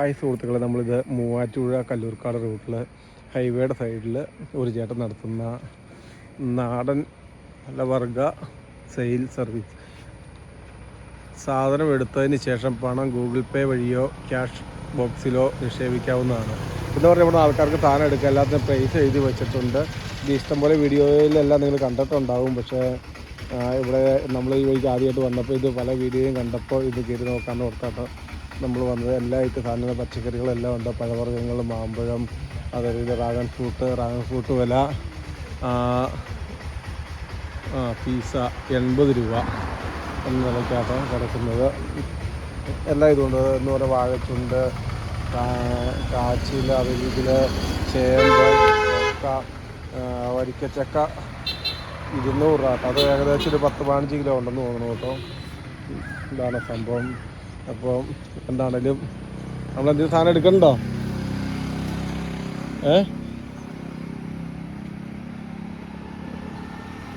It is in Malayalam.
ഹായ് സുഹൃത്തുക്കളെ, നമ്മളിത് മൂവാറ്റുപുഴ കല്ലൂർക്കാട് റൂട്ടിൽ ഹൈവേയുടെ സൈഡിൽ ഒരു ചേട്ടൻ നടത്തുന്ന നാടൻ പലവർഗ സെയിൽ സർവീസ്. സാധനം എടുത്തതിന് ശേഷം പണം ഗൂഗിൾ പേ വഴിയോ ക്യാഷ് ബോക്സിലോ നിക്ഷേപിക്കാവുന്നതാണ്. എന്ന് പറഞ്ഞാൽ ഇവിടെ ആൾക്കാർക്ക് സാധനം എടുക്കുക, എല്ലാത്തിനും പ്രൈസ് എഴുതി വെച്ചിട്ടുണ്ട്. ഇത് ഇഷ്ടംപോലെ വീഡിയോയിലെല്ലാം നിങ്ങൾ കണ്ടിട്ടുണ്ടാവും. പക്ഷേ ഇവിടെ നമ്മൾ ഈ വഴിക്ക് ആദ്യമായിട്ട് വന്നപ്പോൾ ഇത് പല വീഡിയോയും കണ്ടപ്പോൾ ഇത് കയറി നോക്കാമെന്ന് ഓർത്താണ് നമ്മൾ വന്നത്. എല്ലായിട്ട് സാധനങ്ങൾ പച്ചക്കറികളെല്ലാം ഉണ്ട്, പഴവർഗ്ഗങ്ങൾ, മാമ്പഴം, അതായത് ഡ്രാഗൺ ഫ്രൂട്ട് വില പീസ 80 രൂപ എന്ന നിലയ്ക്കാണ് കിടക്കുന്നത്. എല്ലാം ഇതുകൊണ്ട് എന്ന് പറയുക വാഴച്ചുണ്ട്, കാച്ചിൽ, അതിൽ ചേമ്പ്, ചക്ക, വരിക്കച്ചക്ക 200 രൂപ. അത് ഏകദേശം ഒരു 10-15 കിലോ ഉണ്ടെന്ന് തോന്നുന്നു കേട്ടോ. ഇതാണ് സംഭവം. അപ്പോൾ എന്താണേലും നമ്മളെന്തെങ്കിലും സാധനം എടുക്കണ്ടോ?